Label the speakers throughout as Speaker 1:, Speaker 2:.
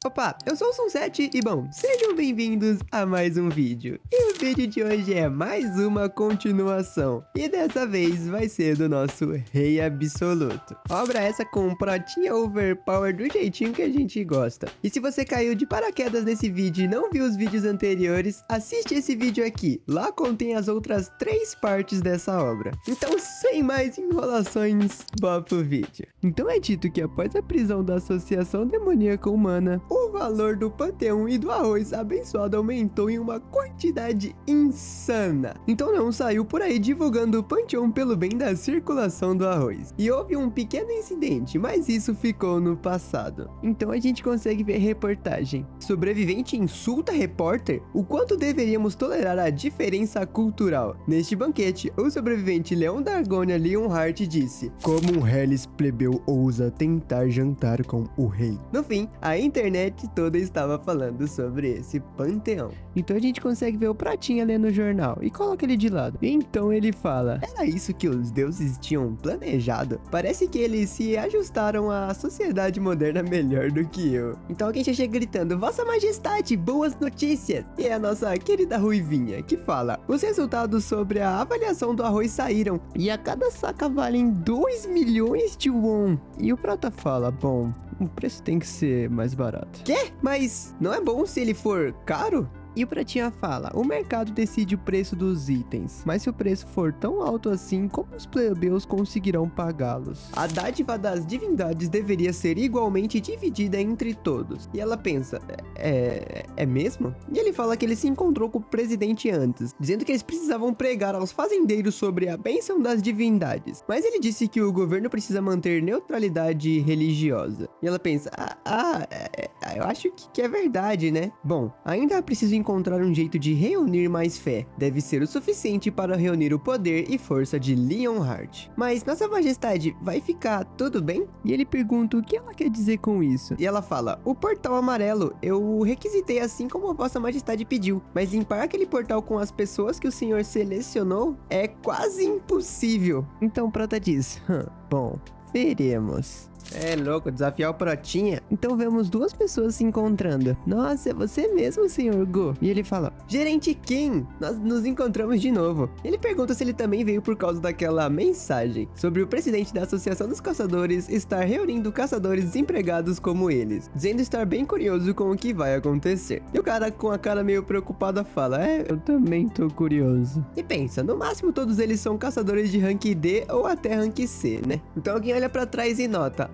Speaker 1: Opa, eu sou o Sunset e bom, sejam bem-vindos a mais um vídeo. E o vídeo de hoje é mais uma continuação. E dessa vez vai ser do nosso Rei Absoluto. Obra essa com pratinha overpower do jeitinho que a gente gosta. E se você caiu de paraquedas nesse vídeo e não viu os vídeos anteriores, assiste esse vídeo aqui. Lá contém as outras 3 partes dessa obra. Então, sem mais enrolações, bora pro vídeo. Então é dito que após a prisão da Associação Demoníaca Humana, o valor do panteão e do arroz abençoado aumentou em uma quantidade insana. Então não saiu por aí divulgando o panteão pelo bem da circulação do arroz. E houve um pequeno incidente, mas isso ficou no passado. Então a gente consegue ver reportagem. Sobrevivente insulta repórter? O quanto deveríamos tolerar a diferença cultural? Neste banquete, o sobrevivente Leon Dragonia Lionheart disse: como um Hellis plebeu ousa tentar jantar com o rei? No fim, a internet toda estava falando sobre esse panteão. Então a gente consegue ver o pratinho ali no jornal e coloca ele de lado. Então ele fala: era isso que os deuses tinham planejado? Parece que eles se ajustaram à sociedade moderna melhor do que eu. Então alguém já chega gritando: Vossa Majestade, boas notícias! E é a nossa querida Ruivinha que fala: os resultados sobre a avaliação do arroz saíram e a cada saca valem 2 milhões de won. E o prata fala: bom, o preço tem que ser mais barato. Quê? Mas não é bom se ele for caro? E o pratinha fala: o mercado decide o preço dos itens, mas se o preço for tão alto assim, como os plebeus conseguirão pagá-los? A dádiva das divindades deveria ser igualmente dividida entre todos. E ela pensa: é mesmo? E ele fala que ele se encontrou com o presidente antes, dizendo que eles precisavam pregar aos fazendeiros sobre a bênção das divindades. Mas ele disse que o governo precisa manter neutralidade religiosa. E ela pensa: eu acho que é verdade, né? Bom, ainda é preciso encontrar um jeito de reunir mais fé. Deve ser o suficiente para reunir o poder e força de Lionheart. Mas Nossa Majestade, vai ficar tudo bem? E ele pergunta o que ela quer dizer com isso. E ela fala: o portal amarelo, eu requisitei assim como Vossa Majestade pediu, mas limpar aquele portal com as pessoas que o senhor selecionou é quase impossível. Então Prata diz: bom, veremos. É louco, desafiar o Protinha. Então vemos 2 pessoas se encontrando. Nossa, é você mesmo, senhor Go. E ele fala: Gerente Kim, nós nos encontramos de novo. Ele pergunta se ele também veio por causa daquela mensagem sobre o presidente da Associação dos Caçadores estar reunindo caçadores desempregados como eles, dizendo estar bem curioso com o que vai acontecer. E o cara com a cara meio preocupada fala: eu também tô curioso. E pensa, no máximo todos eles são caçadores de rank D ou até rank C, né? Então alguém olha pra trás e nota: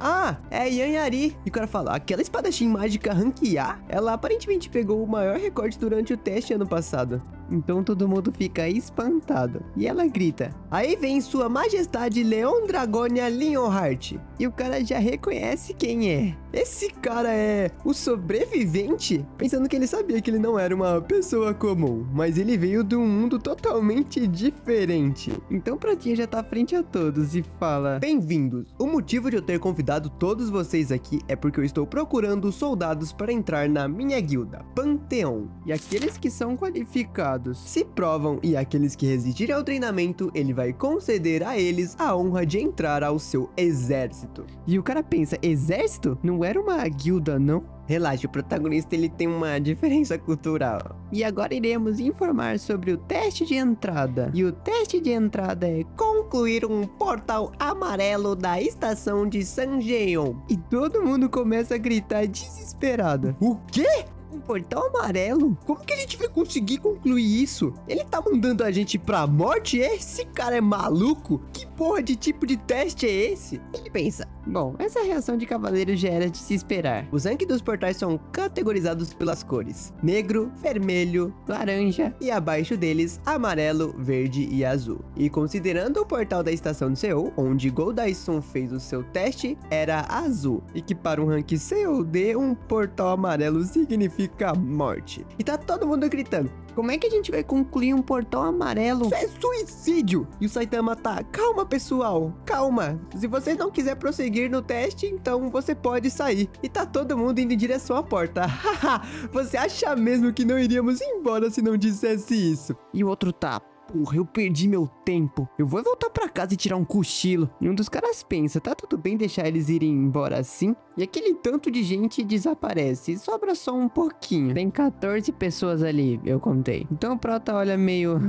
Speaker 1: é Yanhari. E o cara fala: aquela espadachim mágica rank A, ela aparentemente pegou o maior recorde durante o teste ano passado. Então todo mundo fica espantado. E ela grita: aí vem Sua Majestade Leon Dragonia Lionheart. E o cara já reconhece quem é. Esse cara é o sobrevivente? Pensando que ele sabia que ele não era uma pessoa comum, mas ele veio de um mundo totalmente diferente. Então Pratinha já tá frente a todos e fala: bem-vindos. O motivo de eu ter convidado todos vocês aqui é porque eu estou procurando soldados para entrar na minha guilda, Panteão. E aqueles que são qualificados se provam, e aqueles que resistirem ao treinamento, ele vai conceder a eles a honra de entrar ao seu exército. E o cara pensa: exército? Não era uma guilda, não? Relaxa, o protagonista ele tem uma diferença cultural. E agora iremos informar sobre o teste de entrada. E o teste de entrada é concluir um portal amarelo da estação de Sanjeon. E todo mundo começa a gritar desesperado: o quê? Um portal amarelo? Como que a gente vai conseguir concluir isso? Ele tá mandando a gente pra morte? Esse cara é maluco? Que porra de tipo de teste é esse? Ele pensa: bom, essa reação de cavaleiro já era de se esperar. Os ranks dos portais são categorizados pelas cores: negro, vermelho, laranja e abaixo deles amarelo, verde e azul. E considerando o portal da estação de Seul, onde Goldaison fez o seu teste, era azul. E que para um rank C ou D, um portal amarelo significa morte. E tá todo mundo gritando: como é que a gente vai concluir um portal amarelo? Isso é suicídio! E o Saitama tá: calma pessoal, calma. Se você não quiser prosseguir no teste, então você pode sair. E tá todo mundo indo em direção à porta. Haha, você acha mesmo que não iríamos embora se não dissesse isso? E o outro tá: Porra, eu perdi meu tempo. Eu vou voltar pra casa e tirar um cochilo. E um dos caras pensa, tá tudo bem deixar eles irem embora assim? E aquele tanto de gente desaparece e sobra só um pouquinho. Tem 14 pessoas ali, eu contei. Então o Prota olha meio...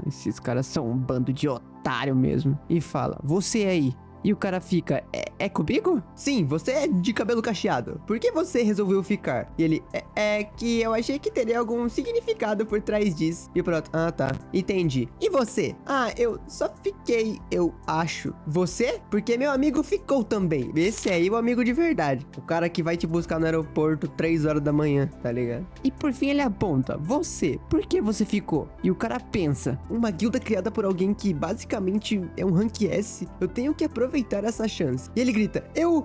Speaker 1: esses caras são um bando de otário mesmo. E fala, você aí. E o cara fica, é comigo? Sim, você é de cabelo cacheado. Por que você resolveu ficar? E ele, é que eu achei que teria algum significado por trás disso. E pronto, tá, entendi. E você? Eu só fiquei, eu acho. Você? Porque meu amigo ficou também. Esse aí é o amigo de verdade. O cara que vai te buscar no aeroporto 3 horas da manhã, tá ligado? E por fim ele aponta, você, por que você ficou? E o cara pensa, uma guilda criada por alguém que basicamente é um rank S. Eu tenho que aproveitar essa chance. E ele grita, eu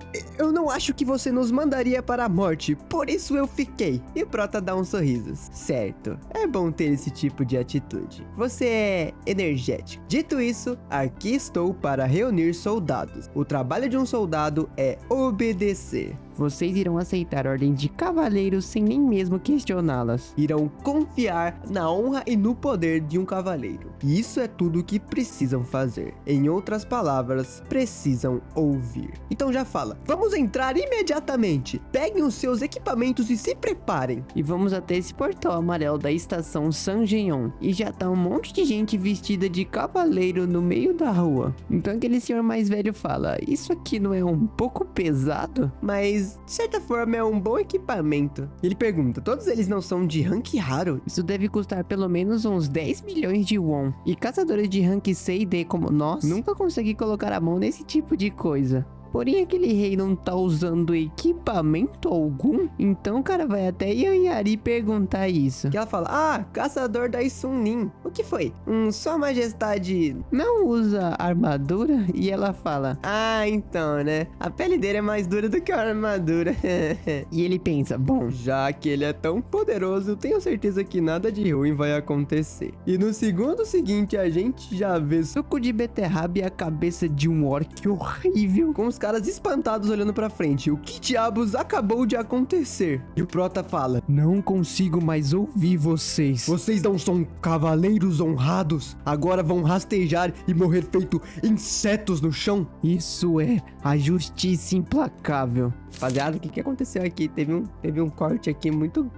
Speaker 1: não acho que você nos mandaria para a morte, por isso eu fiquei. E o Prota dá uns sorrisos. Certo, é bom ter esse tipo de atitude. Você é energético. Dito isso, aqui estou para reunir soldados. O trabalho de um soldado é obedecer. Vocês irão aceitar ordens de cavaleiros sem nem mesmo questioná-las. Irão confiar na honra e no poder de um cavaleiro. E isso é tudo o que precisam fazer. Em outras palavras, precisam ouvir. Então já fala, vamos entrar imediatamente. Peguem os seus equipamentos e se preparem. E vamos até esse portal amarelo da estação San Genhon. E já tá um monte de gente vestida de cavaleiro no meio da rua. Então aquele senhor mais velho fala, isso aqui não é um pouco pesado? Mas de certa forma é um bom equipamento. Ele pergunta, todos eles não são de rank raro? Isso deve custar pelo menos uns 10 milhões de won. E caçadores de rank C e D como nós, nunca consegui colocar a mão nesse tipo de coisa. Porém, aquele rei não tá usando equipamento algum? Então o cara vai até Yanhari perguntar isso. Que ela fala, caçador da Isunin. O que foi? Sua majestade não usa armadura? E ela fala, então, né? A pele dele é mais dura do que a armadura. E ele pensa, bom, já que ele é tão poderoso, tenho certeza que nada de ruim vai acontecer. E no segundo seguinte, a gente já vê suco de beterraba e a cabeça de um orc horrível, com os caras espantados olhando pra frente. O que diabos acabou de acontecer? E o Prota fala, não consigo mais ouvir vocês. Vocês não são cavaleiros honrados? Agora vão rastejar e morrer feito insetos no chão? Isso é a justiça implacável. Rapaziada, o que aconteceu aqui? Teve um corte aqui muito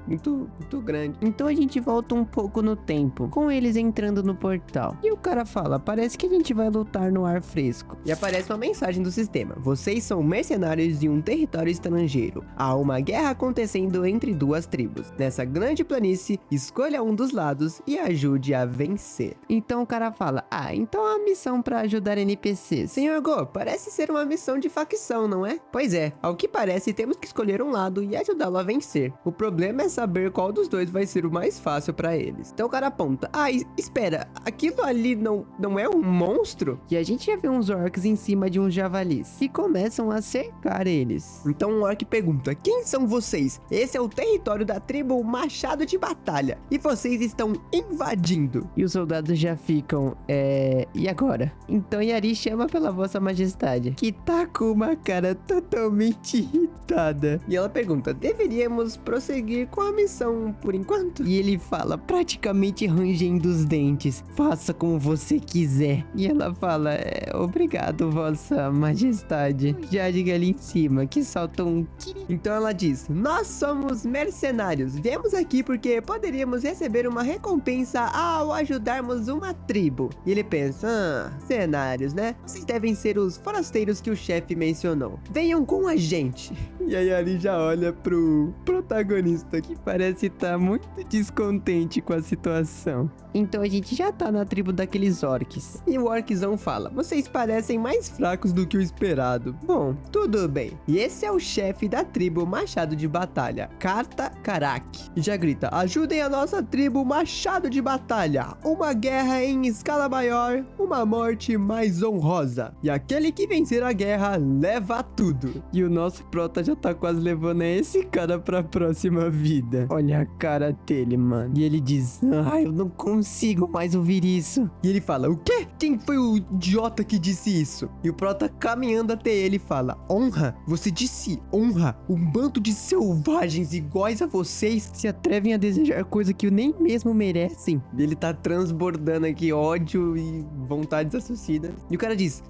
Speaker 1: grande. Então a gente volta um pouco no tempo, com eles entrando no portal. E o cara fala, parece que a gente vai lutar no ar fresco. E aparece uma mensagem do sistema. Vocês são mercenários de um território estrangeiro. Há uma guerra acontecendo entre duas tribos. Nessa grande planície, escolha um dos lados e ajude a vencer. Então o cara fala, então é uma missão pra ajudar NPCs. Senhor Go, parece ser uma missão de facção, não é? Pois é, ao que parece temos que escolher um lado e ajudá-lo a vencer. O problema é saber qual dos dois vai ser o mais fácil pra eles. Então o cara aponta, espera, aquilo ali não é um monstro? E a gente já vê uns orcs em cima de uns javalis, que começam a cercar eles. Então um orc pergunta, quem são vocês? Esse é o território da tribo Machado de Batalha, e vocês estão invadindo. E os soldados já ficam, e agora? Então Yari chama pela vossa majestade, que tá com uma cara totalmente irritada. E ela pergunta, deveríamos prosseguir com a missão por enquanto? E ele fala, praticamente rangendo os dentes, faça como você quiser. E ela fala, obrigado, vossa majestade. Já diga ali em cima, que solta um... Então ela diz, nós somos mercenários, viemos aqui porque poderíamos receber uma recompensa ao ajudarmos uma tribo. E ele pensa, cenários, né? Vocês devem ser os forasteiros que o chefe mencionou. Venham com a gente. E aí ali já olha pro protagonista, que parece estar muito descontente com a situação. Então a gente já tá na tribo daqueles orcs. E o orczão fala, vocês parecem mais fracos do que o esperado. Bom, tudo bem. E esse é o chefe da tribo Machado de Batalha, Karta Karak. E já grita, ajudem a nossa tribo Machado de Batalha. Uma guerra em escala maior, uma morte mais honrosa. E aquele que vencer a guerra leva tudo. E o nosso prota já tá quase levando esse cara pra próxima vida. Olha a cara dele, mano. E ele diz, eu não consigo mais ouvir isso. E ele fala, o quê? Quem foi o idiota que disse isso? E o prota caminhando até até ele e fala: honra? Você disse honra? Um bando de selvagens iguais a vocês se atrevem a desejar coisa que nem mesmo merecem. E ele tá transbordando aqui ódio e vontades assassinas. E o cara diz: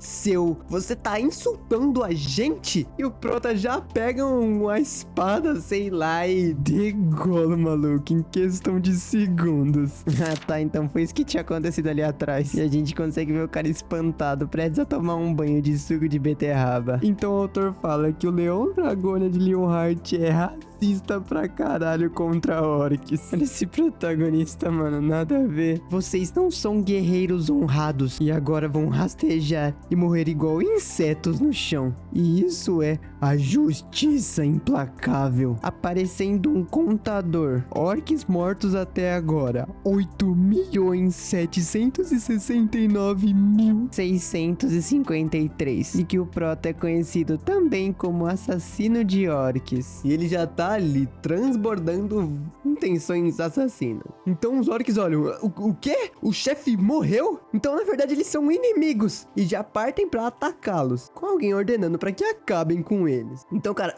Speaker 1: você tá insultando a gente? E o prota já pega uma espada, sei lá, e degola o maluco em questão de segundos. Ah, tá, então foi isso que tinha acontecido ali atrás. E a gente consegue ver o cara espantado, prestes a tomar um banho de suco de beterraba. Então o autor fala que o Leão Dragônia de Leonhardt é racista pra caralho contra orcs. Olha esse protagonista, mano, nada a ver. Vocês não são guerreiros honrados e agora vão rastejar e morrer igual insetos no chão. E isso é a justiça implacável. Aparecendo um contador. Orcs mortos até agora: 8.769.653. E que o prota é conhecido também como assassino de orcs. E ele já tá ali transbordando intenções assassinas. Então os orcs olham: o quê? O chefe morreu? Então na verdade eles são inimigos e já partem pra atacá-los, com alguém ordenando pra que acabem com eles. Então, cara,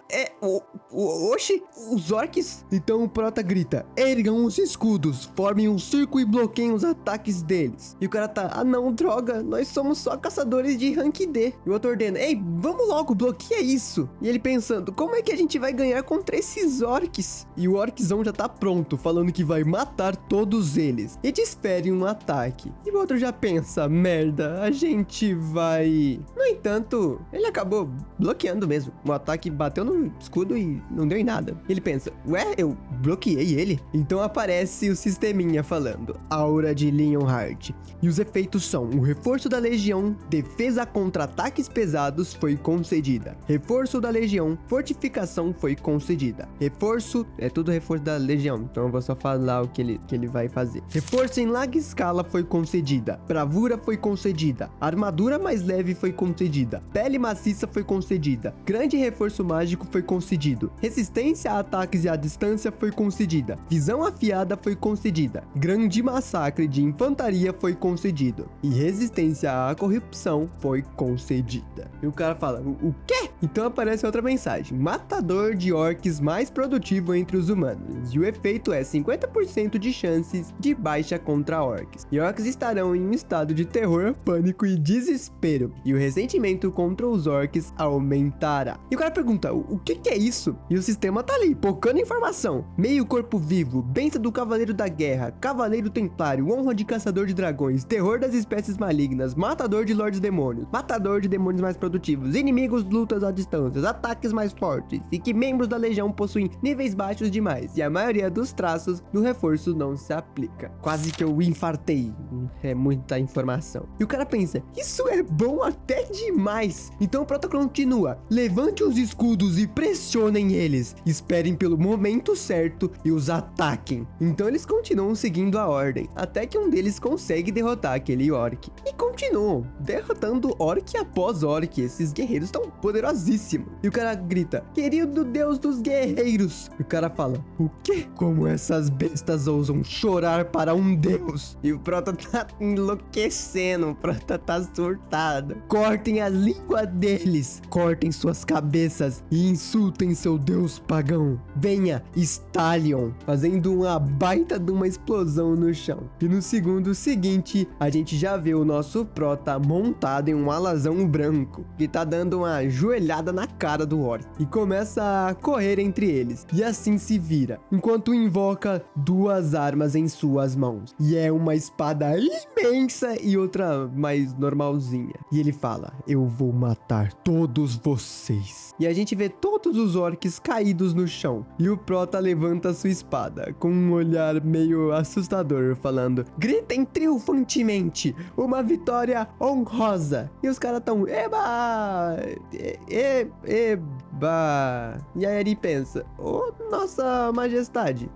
Speaker 1: oxi, os orcs? Então o prota grita: ergam os escudos, formem um círculo e bloqueiem os ataques deles. E o cara tá: ah não, droga, nós somos só caçadores de rank D. E o outro ordena: ei, vamos logo, bloqueia isso. E ele pensando: como é que a gente vai ganhar contra esses orcs? E o orczão já tá pronto, falando que vai matar todos eles e desfere um ataque. E o outro já pensa: merda, a gente vai... No entanto, ele acabou bloqueando mesmo. O ataque bateu no escudo e não deu em nada. Ele pensa: ué, eu bloqueei ele? Então aparece o sisteminha falando: aura de Leonhardt. E os efeitos são: o reforço da legião, defesa contra ataques pesados foi concedida. Reforço da legião, fortificação foi concedida. Reforço, é tudo reforço da legião, então eu vou só falar o que ele vai fazer. Reforço em larga escala foi concedida. Bravura foi concedida. Armadura mais leve foi concedida. Pele maciça foi concedida. Grande reforço mágico foi concedido. Resistência a ataques e à distância foi concedida. Visão afiada foi concedida. Grande massacre de infantaria foi concedido. E resistência à corrupção foi concedida. E o cara fala: o quê? Então aparece outra mensagem: matador de orcs mais produtivo entre os humanos. E o efeito é 50% de chances de baixa contra orcs. E orcs estarão em um estado de terror, pânico e desespero. E o ressentimento contra os orcs aumentará. E o cara pergunta: o que é isso? E o sistema tá ali, pocando informação. Meio corpo vivo, benção do cavaleiro da guerra, cavaleiro templário, honra de caçador de dragões, terror das espécies malignas, matador de lordes demônios, matador de demônios mais produtivos, inimigos lutas à distância, ataques mais fortes, e que membros da legião possuem níveis baixos demais, e a maioria dos traços do reforço não se aplica. Quase que eu infartei. É muita informação. E o cara pensa: isso é bom até demais. Então o prota continua: levante os escudos e pressionem eles. Esperem pelo momento certo e os ataquem. Então eles continuam seguindo a ordem, até que um deles consegue derrotar aquele orc. E continuam derrotando orc após orc. Esses guerreiros estão poderosíssimos. E o cara grita: querido Deus dos guerreiros. E o cara fala: o quê? Como essas bestas ousam chorar para um deus? E o prota tá enlouquecendo. O prota tá surtado. Cortem a língua deles. Cortem suas cabeças e insultem seu deus pagão. Venha, Stallion. Fazendo uma baita de uma explosão no chão. E no segundo seguinte, a gente já vê o nosso prota montado em um alazão branco, que tá dando uma joelhada na cara do orc. E começa a correr entre eles. E assim se vira, enquanto invoca duas armas em suas mãos. E é uma espada imensa e outra mais normalzinha. E ele fala: eu vou matar todos vocês. E a gente vê todos os orcs caídos no chão. E o prota levanta sua espada, com um olhar meio assustador, falando: gritem triunfantemente, uma vitória honrosa. E os caras tão: eba! Eba! E a Yari pensa: ô, nossa majestade,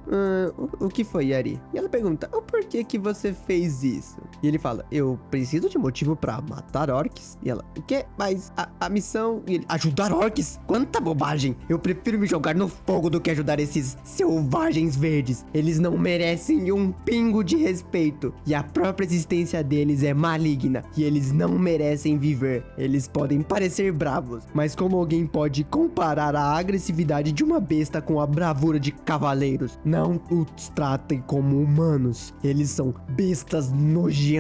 Speaker 1: o que foi, Yari? E ela pergunta: o porquê que você fez isso? E ele fala, eu preciso de motivo pra matar orcs? E ela, o quê? Mas a missão... E ele, ajudar orcs? Quanta bobagem! Eu prefiro me jogar no fogo do que ajudar esses selvagens verdes. Eles não merecem um pingo de respeito. E a própria existência deles é maligna. E eles não merecem viver. Eles podem parecer bravos, mas como alguém pode comparar a agressividade de uma besta com a bravura de cavaleiros? Não os tratem como humanos. Eles são bestas nojentas.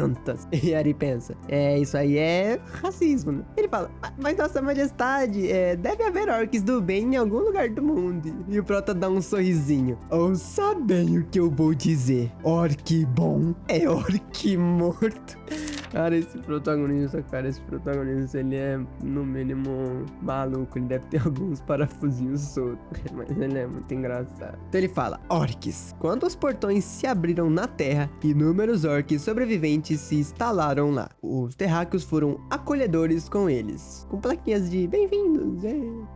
Speaker 1: E Ari pensa, isso aí é racismo, né? Ele fala, mas nossa majestade, deve haver orcs do bem em algum lugar do mundo. E o Prota dá um sorrisinho. Ouça bem o que eu vou dizer. Orc bom é orc morto. Cara, esse protagonista, ele é, no mínimo, maluco. Ele deve ter alguns parafusinhos soltos, mas ele é muito engraçado. Então ele fala, orcs. Quando os portões se abriram na terra, inúmeros orcs sobreviventes se instalaram lá. Os terráqueos foram acolhedores com eles, com plaquinhas de bem-vindos.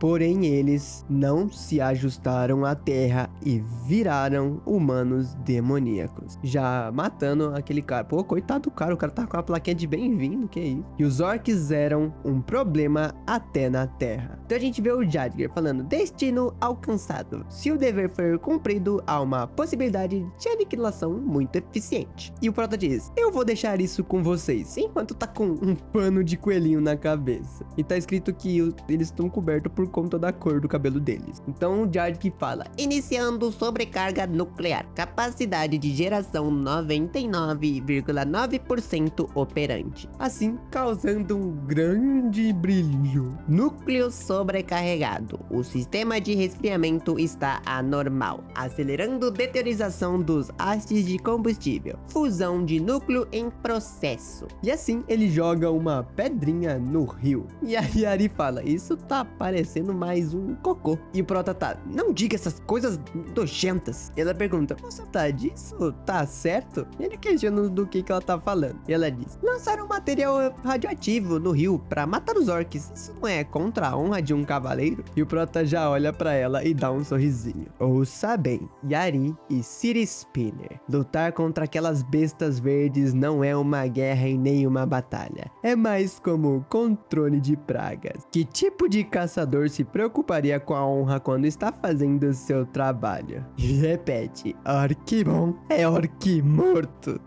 Speaker 1: Porém, eles não se ajustaram à terra e viraram humanos demoníacos, já matando aquele cara. Pô, coitado do cara, o cara tá com a plaquinha de bem-vindo, que isso? E os orcs eram um problema até na terra. Então a gente vê o Jadger falando, destino alcançado. Se o dever for cumprido, há uma possibilidade de aniquilação muito eficiente. E o Prota diz, eu vou deixar isso com vocês, enquanto tá com um pano de coelhinho na cabeça. E tá escrito que eles estão cobertos por conta da cor do cabelo deles. Então o Jadger fala, iniciando sobrecarga nuclear, capacidade de geração 99,9% operante, assim causando um grande brilho. Núcleo sobrecarregado. O sistema de resfriamento está anormal, acelerando deteriorização dos hastes de combustível. Fusão de núcleo em processo. E assim ele joga uma pedrinha no rio. E aí Ari fala, isso tá parecendo mais um cocô. E o Prota tá, não diga essas coisas nojentas. Ela pergunta, você tá disso? Tá certo? E ele questiona do que ela tá falando. E ela diz, lançaram um material radioativo no rio pra matar os orcs. Isso não é contra a honra de um cavaleiro? E o Prota já olha pra ela e dá um sorrisinho. Ouça bem, Yari e City Spinner. Lutar contra aquelas bestas verdes não é uma guerra e nem uma batalha. É mais como controle de pragas. Que tipo de caçador se preocuparia com a honra quando está fazendo seu trabalho? E repete, orc bom é orc morto.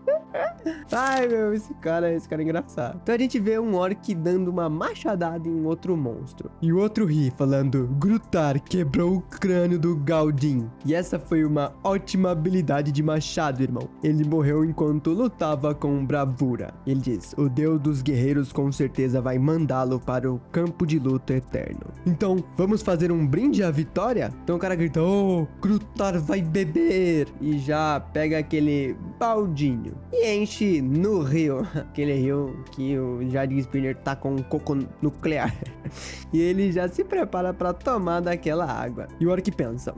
Speaker 1: Ai meu, esse cara é engraçado. Então a gente vê um orc dando uma machadada em outro monstro. E o outro ri, falando, Grutar quebrou o crânio do Galdin. E essa foi uma ótima habilidade de machado, irmão. Ele morreu enquanto lutava com bravura. Ele diz, o deus dos guerreiros com certeza vai mandá-lo para o campo de luta eterno. Então, vamos fazer um brinde à vitória? Então o cara grita, oh, Grutar vai beber. E já pega aquele baldinho e enche no rio. Aquele rio que o Jadger Spinner tá com um coco nuclear. E ele já se prepara para tomar daquela água. E o orc pensa,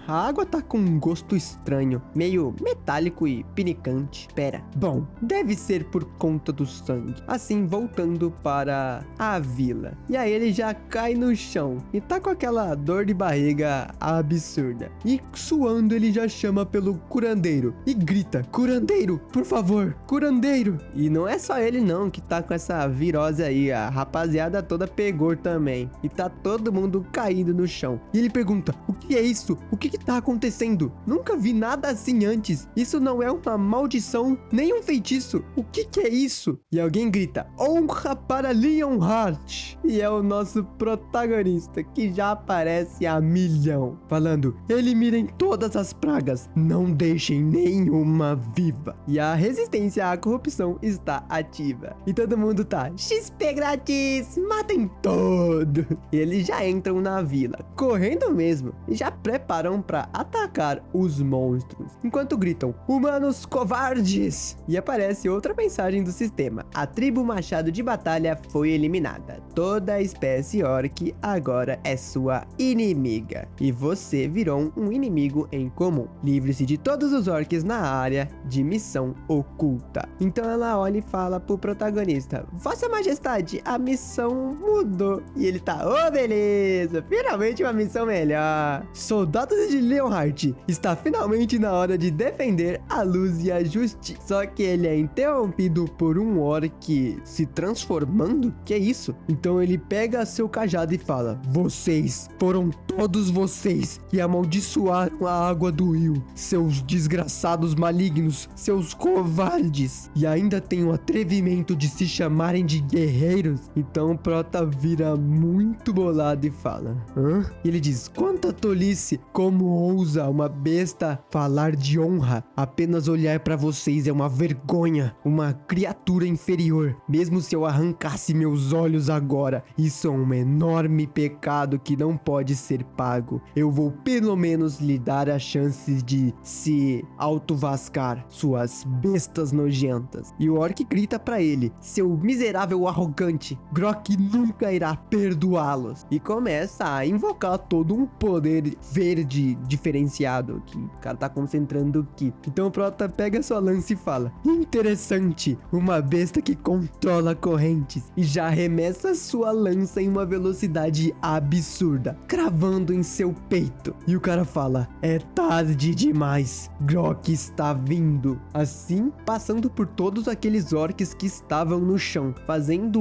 Speaker 1: a água tá com um gosto estranho, meio metálico e pinicante. Pera, bom, deve ser por conta do sangue. Assim, voltando para a vila. E aí ele já cai no chão e tá com aquela dor de barriga absurda. E suando ele já chama pelo curandeiro e grita, curandeiro, por favor, curandeiro. E não é só ele não que tá com essa virose aí, a rapaziada toda pegou também. E tá todo mundo caído no chão. E ele pergunta, o que é isso? O que tá acontecendo? Nunca vi nada assim antes. Isso não é uma maldição, nem um feitiço. O que é isso? E alguém grita, honra para Leonhart. E é o nosso protagonista, que já aparece a milhão, falando, eliminem todas as pragas, não deixem nenhuma viva. E a resistência à corrupção está ativa. E todo mundo tá, XP grátis, matem todos. E eles já entram na vila, correndo mesmo, e já preparam para atacar os monstros, enquanto gritam, humanos covardes. E aparece outra mensagem do sistema, a tribo machado de batalha foi eliminada. Toda a espécie orc agora é sua inimiga. E você virou um inimigo em comum. Livre-se de todos os orcs na área de missão oculta. Então ela olha e fala pro protagonista: Vossa Majestade, a missão mudou. E ele tá: ô, beleza, finalmente uma missão melhor. Soldados de Leonhardt, está finalmente na hora de defender a luz e a justiça. Só que ele é interrompido por um orc se transformando? Que é isso? Então ele pega seu cajado e fala: vocês, foram todos vocês que amaldiçoaram a água do rio, seus desgraçados malignos, seus covardes, e ainda tem o atrevimento de se chamarem de guerreiros. Então o Prota vira muito bolado e fala: hã? E ele diz: quanta tolice, como ousa uma besta falar de honra? Apenas olhar pra vocês é uma vergonha, uma criatura inferior. Mesmo se eu arrancasse meus olhos agora, isso é um enorme pecado que não pode ser pago. Eu vou pelo menos lhe dar a chance de se autovascar, suas bestas nojentas. E o orc grita pra ele: seu miserável arrogante, Grok nunca irá perdoá-los. E começa a invocar todo um poder verde diferenciado que o cara tá concentrando aqui. Então o Prota pega sua lança e fala: interessante, uma besta que controla correntes. E já arremessa sua lança em uma velocidade absurda, cravando em seu peito. E o cara fala: é tarde demais, Grok está vindo. Assim, passando por todos aqueles orcs que estavam no chão, fazendo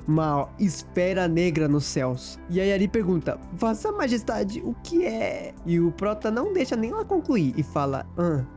Speaker 1: uma esfera negra nos céus. E aí Ari pergunta: Vossa Majestade, o que é? E o Prota não deixa nem ela concluir e fala: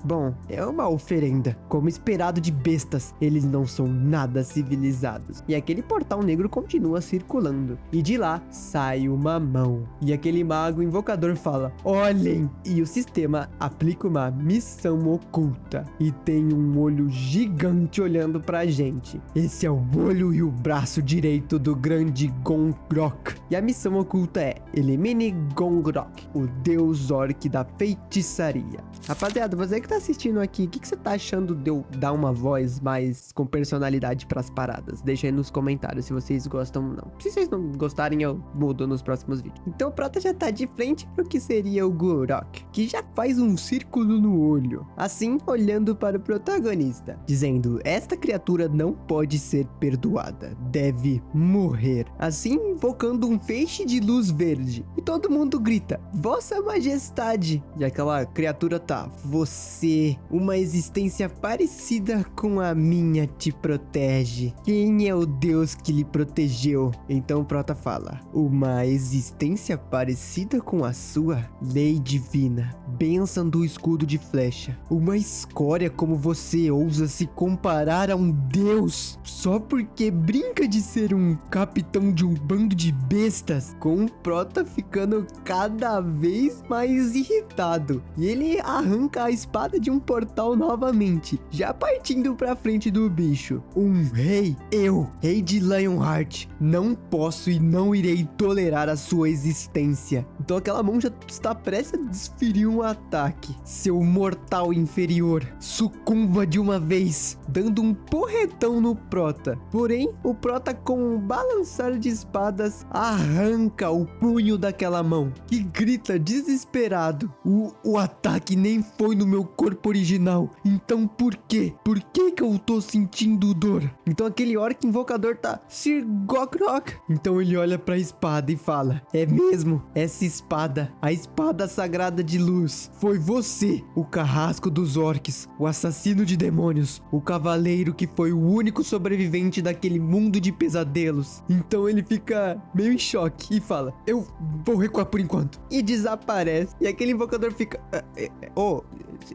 Speaker 1: bom, é uma oferenda. Como esperado de bestas, eles não são nada civilizados. E aquele portal negro continua circulando. E de lá sai uma mão. E aquele mago invocador fala: olhem! E o sistema aplica uma missão oculta. E tem um olho gigante olhando pra gente. Esse é o olho e o braço direito do grande Gongrok. E a missão oculta é: elimine Gongrok, o deus orc da feitiçaria. Rapaziada, você que tá assistindo aqui, o que você tá achando de eu dar uma voz mais com personalidade pras paradas? Deixa aí nos comentários se vocês gostam ou não. Se vocês não gostarem, eu mudo nos próximos vídeos. Então o Prota já tá de frente pro que seria o Gurok, que já faz um círculo no olho, assim olhando para o protagonista, dizendo: esta criatura não pode ser perdoada, deve morrer. Assim invocando um feixe de luz verde. E todo mundo grita: Vossa Majestade! E aquela criatura tá: você, uma existência parecida com a minha, te protege. Quem é o deus que lhe protegeu? Então o Prota fala: uma existência parecida com a sua? Lei divina, bênção do escudo de flecha. Uma escória como você ousa se comparar a um deus só porque brinca de ser um capitão de um bando de bestas? Com o Prota ficando cada vez mais irritado. E ele arranca a espada de um portal novamente, já partindo pra frente do bicho. Um rei, eu, rei de Lionheart, não posso e não irei tolerar a sua existência. Então aquela mão já está prestes a desferir um ataque. Seu mortal inferior, sucumba de uma vez, dando um porretão no Prota. Porém, o Prota, com um balançar de espadas, arranca o punho daquela mão, que grita desesperado: o ataque nem foi no meu corpo original, então por quê? Por que que eu tô sentindo dor? Então aquele orc invocador tá: Sir Gogrok. Então ele olha pra espada e fala: é mesmo, essa espada, a espada sagrada de luz, foi você, o carrasco dos orcs, o assassino de demônios, o cavaleiro que foi o único sobrevivente daquele mundo de pesadelos. Então ele fica meio em choque e fala: eu vou recuar por enquanto. E desaparece. E aquele invocador fica: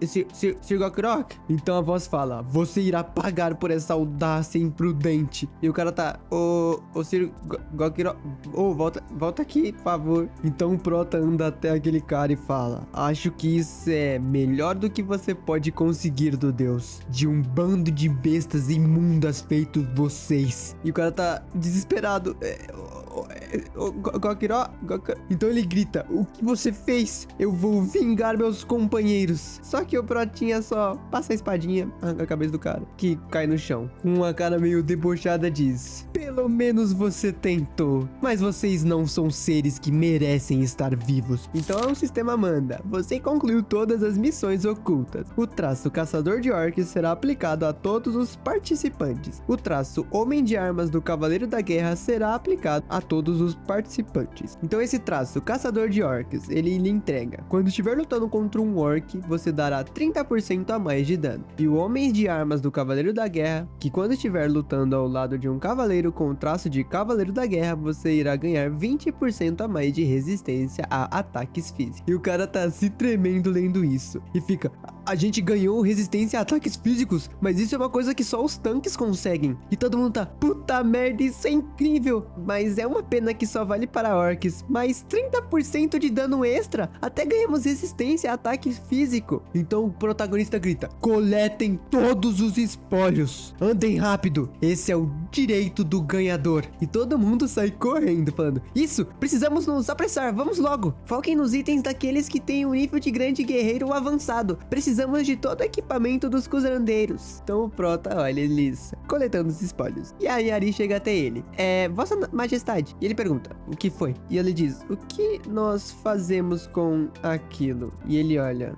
Speaker 1: Sir Gogrok? Então a voz fala: você irá pagar por essa audácia imprudente. E o cara tá: Sir Gogrok, volta aqui, por favor. Então o Prota anda até aquele cara e fala: acho que isso é melhor do que você pode conseguir do deus, de um bando de bestas imundas feitos vocês. E o cara tá desesperado: Gokiro. Então ele grita: o que você fez? Eu vou vingar meus companheiros. Só que o Protinha só passa a espadinha, arranca a cabeça do cara, que cai no chão. Com uma cara meio debochada diz: pelo menos você tentou, mas vocês não são seres que merecem estar vivos. Então o sistema manda: você concluiu todas as missões ocultas. O traço Caçador de Orcs será aplicado a todos os participantes. O traço Homem de Armas do Cavaleiro da Guerra será aplicado a todos os participantes. Então esse traço Caçador de Orcs, ele lhe entrega: quando estiver lutando contra um orc, você dará 30% a mais de dano. E o Homem de Armas do Cavaleiro da Guerra, que quando estiver lutando ao lado de um cavaleiro com o traço de Cavaleiro da Guerra, você irá ganhar 20% a mais de resistência a ataques físicos. E o cara tá se tremendo lendo isso e fica: a gente ganhou resistência a ataques físicos, mas isso é uma coisa que só os tanques conseguem. E todo mundo tá: puta merda, isso é incrível, mas é uma pena que só vale para orcs. Mais 30% de dano extra, até ganhamos resistência a ataque físico. Então o protagonista grita: coletem todos os espólios, andem rápido, esse é o direito do ganhador. E todo mundo sai correndo falando: isso, precisamos nos apressar, vamos logo. Foquem nos itens daqueles que têm um nível de grande guerreiro avançado. Precisamos de todo o equipamento dos cuzarandeiros. Então o prota olha eles coletando os espólios. E a Yari chega até ele: Vossa Majestade. E ele pergunta: o que foi? E ele diz: o que nós fazemos com aquilo? E ele olha: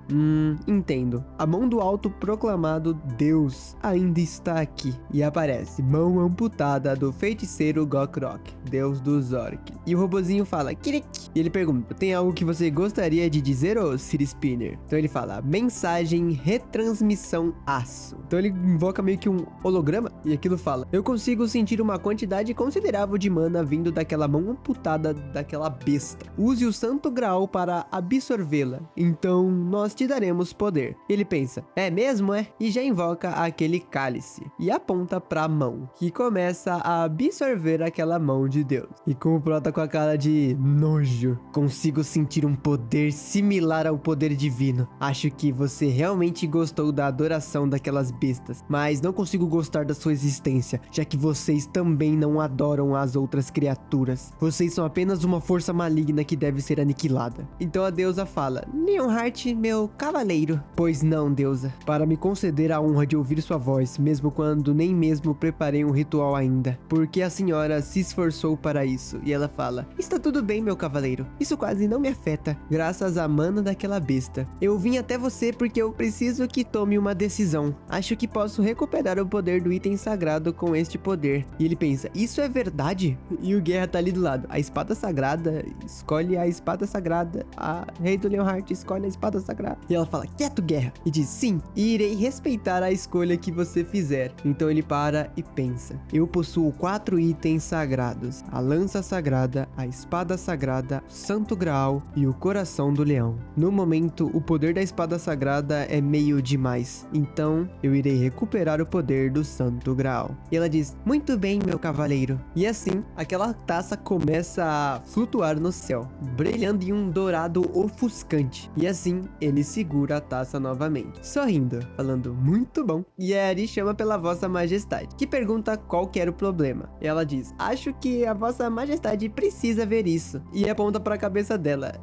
Speaker 1: entendo. A mão do alto proclamado Deus ainda está aqui. E aparece mão amputada do feiticeiro Gokrok, Deus dos orcs. E o robozinho fala: Kirik. E ele pergunta: tem algo que você gostaria de dizer, ô City Spinner? Então ele fala: mensagem retransmissão aço. Então ele invoca meio que um holograma e aquilo fala: eu consigo sentir uma quantidade considerável de mana vindo daquela mão amputada daquela besta. Use o santo graal para absorvê-la, então nós te daremos poder. Ele pensa: é mesmo, é? E já invoca aquele cálice e aponta pra mão, que começa a absorver aquela mão de Deus. E com o prota com a cara de nojo: consigo sentir um poder similar ao poder divino. Acho que você realmente gostou da adoração daquelas bestas, mas não consigo gostar da sua existência, já que vocês também não adoram as outras criaturas. Vocês são apenas uma força maligna que deve ser aniquilada. Então a deusa fala: Leonhart, meu cavaleiro. Pois não, deusa, para me conceder a honra de ouvir sua voz, mesmo quando nem mesmo preparei um ritual ainda, porque a senhora se esforçou para isso. E ela fala: está tudo bem, meu cavaleiro, isso quase não me afeta, graças à mana daquela besta. Eu vim até você porque eu preciso que tome uma decisão. Acho que posso recuperar o poder do item sagrado com este poder. E ele pensa: isso é verdade? E o Guerra tá ali do lado: a espada sagrada, escolhe a espada sagrada. A rei do Leonhart escolhe a espada sagrada. E ela fala: quieto, Guerra. E diz: sim, e irei respeitar a escolha que você fizer. Então ele para e pensa: eu possuo 4 itens sagrados: a lança sagrada, a espada sagrada, o santo graal e o coração do leão. No momento, o poder da espada sagrada é meio demais, então eu irei recuperar o poder do santo graal. E ela diz: muito bem, meu cavaleiro. E assim, aquela taça começa a flutuar no céu, brilhando em um dourado ofuscante. E assim, ele segura a taça novamente, sorrindo, falando: muito bom. E a Ari chama pela vossa majestade, que pergunta qual que era o problema. E ela diz: acho que a vossa majestade precisa ver isso. E aponta para a cabeça dela.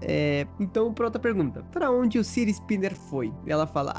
Speaker 1: Então o prota pergunta: para onde o City Spinner foi? E ela fala: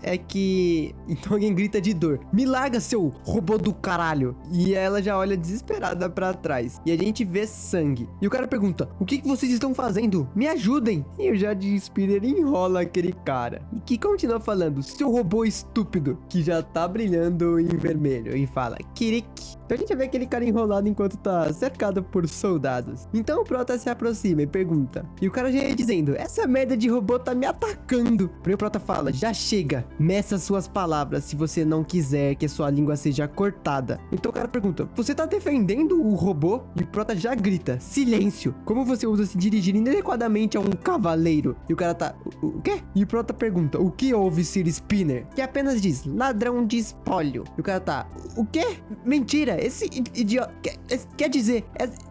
Speaker 1: é que... Então alguém grita de dor: me larga, seu robô do caralho. E ela já olha desesperada para trás. E a gente vê sangue. E o cara pergunta: o que vocês estão fazendo? Me ajudem. E o City Spinner enrola aquele cara, e que continua falando: seu robô estúpido, que já tá brilhando em vermelho. E fala: Kirik. Então a gente vê aquele cara enrolado enquanto tá cercado por soldados. Então o prota se aproxima e pergunta. E o cara já ia dizendo: essa merda de robô tá me atacando. Porém o prota fala: já chega, meça suas palavras se você não quiser que a sua língua seja cortada. Então o cara pergunta: você tá defendendo o robô? E o prota já grita: silêncio, como você usa se dirigir inadequadamente a um cavaleiro? E o cara tá: o quê? E o prota pergunta: o que houve, City Spinner? Que apenas diz: ladrão de espólio. E o cara tá: o quê? Mentira, esse idiota quer dizer,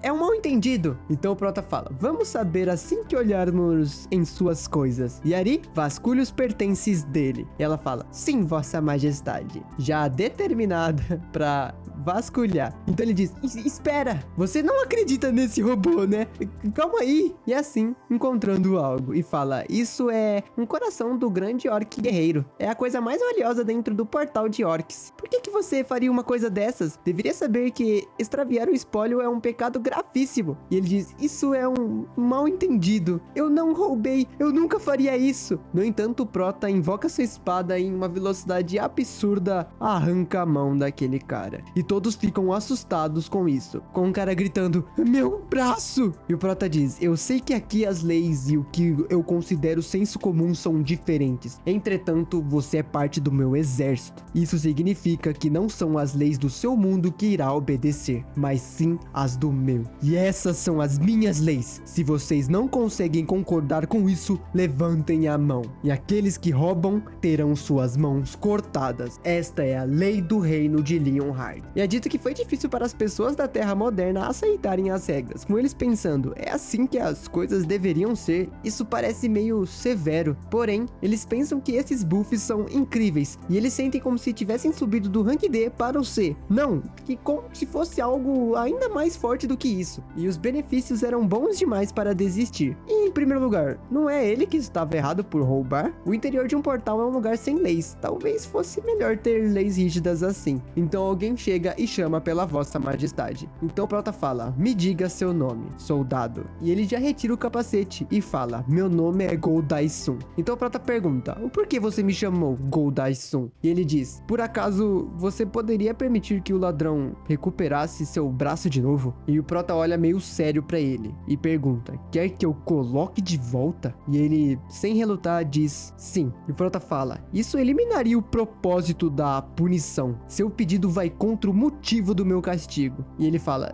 Speaker 1: é um mal entendido. Então o prota fala: vamos saber assim que olharmos em suas coisas. E Ari vasculha os pertences dele. E ela fala: sim, vossa majestade. Já determinada pra vasculhar. Então ele diz, espera, você não acredita nesse robô, né? Calma aí. E assim, encontrando algo, e fala, isso é um coração do grande orc guerreiro. É a coisa mais valiosa dentro do portal de orcs. Por que você faria uma coisa dessas? Deveria saber que extraviar o espólio é um pecado gravíssimo. E ele diz, isso é um mal entendido. Eu não roubei, eu nunca faria isso. No entanto, o Prota invoca sua espada em uma velocidade absurda, arranca a mão daquele cara. E todos ficam assustados com isso, com o cara gritando, meu braço! E o Prota diz, eu sei que aqui as leis e o que eu considero senso comum são diferentes. Entretanto, você é parte do meu exército. Isso significa que não são as leis do seu mundo que irá obedecer, mas sim as do meu. E essas são as minhas leis. Se vocês não conseguem concordar com isso, levantem a mão. E aqueles que roubam terão suas mãos cortadas. Esta é a lei do reino de Leonhard. E é dito que foi difícil para as pessoas da Terra moderna aceitarem as regras, com eles pensando, é assim que as coisas deveriam ser. Isso parece meio severo, porém, eles pensam que esses buffs são incríveis, e eles sentem como se tivessem subido do rank D para o C. Não, que como se fosse algo ainda mais forte do que isso. E os benefícios eram bons demais para desistir. E em primeiro lugar, não é ele que estava errado por roubar? O interior de um portal é um lugar sem leis. Talvez fosse melhor ter leis rígidas assim. Então alguém chega e chama pela vossa majestade. Então o Prota fala, me diga seu nome, soldado. E ele já retira o capacete e fala, meu nome é Goldaisun. Então o Prota pergunta, o porquê você me chamou Goldaisun? E ele diz, por acaso você poderia permitir que o ladrão recuperasse seu braço de novo? E o Prota olha meio sério pra ele e pergunta, quer que eu coloque de volta? E ele, sem relutar, diz, sim. E o Prota fala, isso eliminaria o propósito da punição. Seu pedido vai contra o motivo do meu castigo. E ele fala,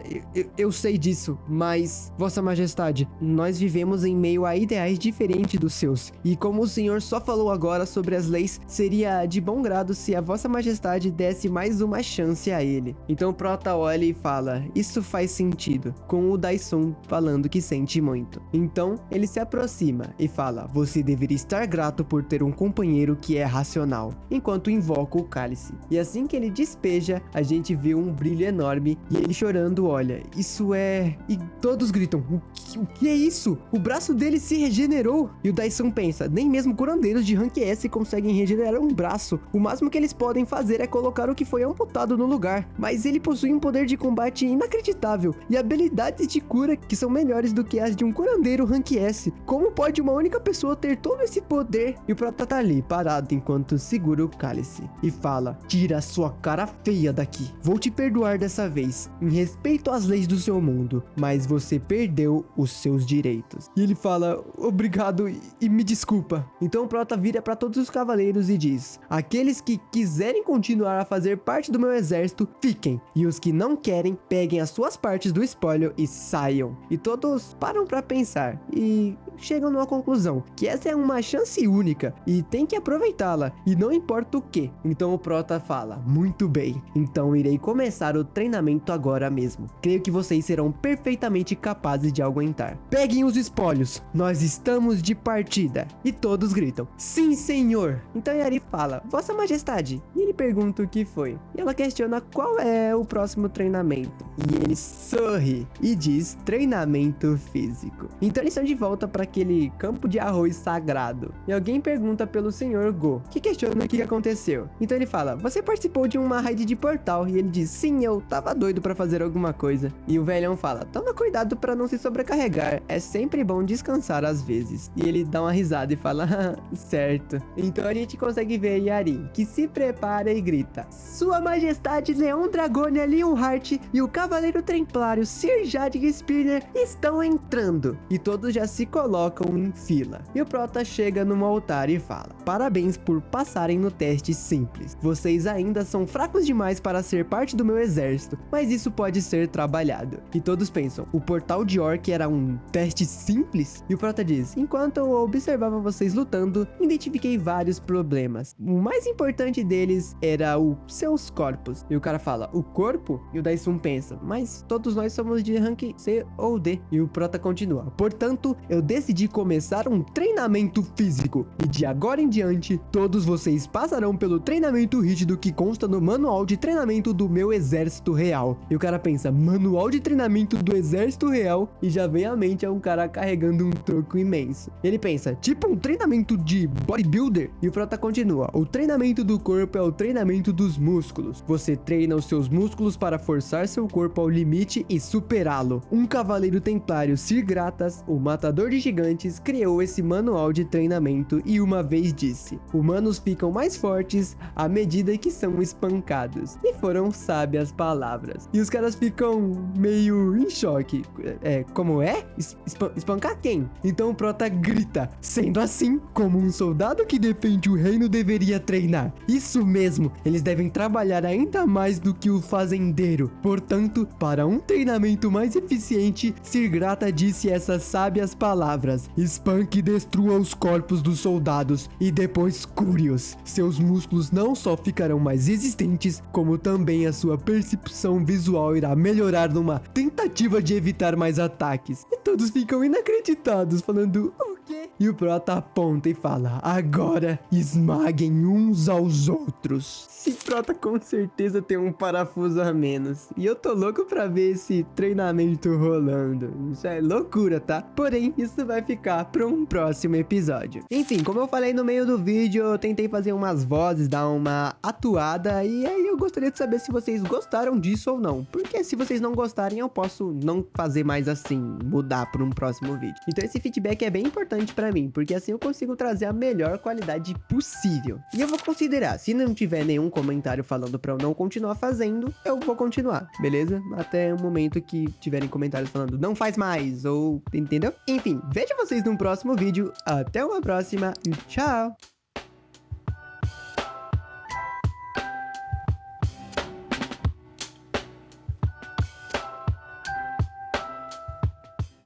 Speaker 1: eu sei disso, mas, vossa majestade, nós vivemos em meio a ideais diferentes dos seus. E como o senhor só falou agora sobre as leis, seria de bom grado se a vossa majestade desse mais uma chance a ele. Então o Prota olha e fala, isso faz sentido, com o Daisun falando que sente muito. Então ele se aproxima e fala, você deveria estar grato por ter um companheiro que é racional, enquanto invoca o cálice. E assim que ele despeja, a gente vê um brilho enorme e ele chorando olha, isso é... E todos gritam, o que é isso? O braço dele se regenerou. E o Daisun pensa, nem mesmo curandeiros de rank S conseguem regenerar um braço. O máximo que eles podem fazer é colocar o que foi amputado no lugar. Mas ele possui um poder de combate inacreditável e habilidades de cura que são melhores do que as de um curandeiro rank S. Como pode uma única pessoa ter todo esse poder? E o Prota tá ali, parado enquanto segura o cálice e fala, tira sua cara feia daqui. Vou te perdoar dessa vez, em respeito às leis do seu mundo, mas você perdeu os seus direitos. E ele fala, obrigado e me desculpa. Então o Prota vira para todos os cavaleiros e diz, aqueles que quiserem continuar a fazer parte do meu exército, fiquem. E os que não querem, peguem as suas partes do espólio e saiam. E todos param para pensar e chegam numa conclusão, que essa é uma chance única e tem que aproveitá-la, e não importa o que. Então o Prota fala, muito bem, então irei começar o treinamento agora mesmo. Creio que vocês serão perfeitamente capazes de aguentar. Peguem os espólios, nós estamos de partida. E todos gritam, sim senhor. Então Yari fala, vossa majestade. E ele pergunta o que foi. E ela questiona qual é o próximo treinamento. E ele sorri e diz, treinamento físico. Então eles estão de volta para aquele campo de arroz sagrado. E alguém pergunta pelo senhor Go, que questiona o que aconteceu. Então ele fala, você participou de uma raid de portal. E ele diz, sim, eu tava doido para fazer alguma coisa. E o velhão fala, toma cuidado para não se sobrecarregar, é sempre bom descansar às vezes. E ele dá uma risada e fala, certo. Então a gente consegue ver Yari, que se prepara e grita, sua majestade Leon Dragonia Leonhard e o cavaleiro templário Sir Jadwig Spirner estão entrando. E todos já se colocam em fila. E o Prota chega no altar e fala, parabéns por passarem no teste simples. Vocês ainda são fracos demais para ser parte do meu exército, mas isso pode ser trabalhado. E todos pensam, o portal de Orc era um teste simples? E o Prota diz, enquanto eu observava vocês lutando, identifiquei vários problemas. O mais importante deles era os seus corpos. E o cara fala, o corpo? E o Daisun pensa, mas todos nós somos de rank C ou D. E o Prota continua, portanto, eu decidi começar um treinamento físico. E de agora em diante, todos vocês passarão pelo treinamento rígido que consta no manual de treinamento do meu exército real. E o cara pensa, manual de treinamento do exército real, e já vem à mente um cara carregando um troco imenso. Ele pensa, tipo um treinamento de bodybuilder? E o prota continua, o treinamento do corpo é o treinamento dos músculos. Você treina os seus músculos para forçar seu corpo ao limite e superá-lo. Um cavaleiro templário, Sir Gratas, o matador de gigantes, criou esse manual de treinamento e uma vez disse, humanos ficam mais fortes à medida que são espancados. E foram sábias palavras. E os caras ficam meio em choque. Como é? Espancar quem? Então o prota grita, sendo assim, como um soldado que defende o reino deveria treinar. Isso mesmo, eles devem trabalhar ainda mais do que o fazendeiro. Portanto, para um treinamento mais eficiente, Sir Grata disse essas sábias palavras. Espanque e destrua os corpos dos soldados e depois cure-os. Seus músculos não só ficarão mais resistentes, como também a sua percepção visual irá melhorar numa tentativa de evitar mais ataques. E todos ficam inacreditados, falando, o quê? E o prota aponta e fala, agora esmaguem uns aos outros. Esse prota com certeza tem um parafuso a menos. E eu tô louco pra ver esse treinamento rolando. Isso é loucura, tá? Porém, isso vai ficar pra um próximo episódio. Enfim, como eu falei no meio do vídeo, eu tentei fazer umas vozes, dar uma atuada. E aí eu gostaria de saber se vocês gostaram disso ou não. Porque se vocês não gostarem, eu posso não fazer mais assim, mudar pra um próximo vídeo. Então esse feedback é bem importante pra mim, porque assim eu consigo trazer a melhor qualidade possível. E eu vou considerar, se não tiver nenhum comentário falando pra eu não continuar fazendo, eu vou continuar, beleza? Até o momento que tiverem comentários falando não faz mais, ou entendeu? Enfim, vejo vocês no próximo vídeo, até uma próxima e tchau!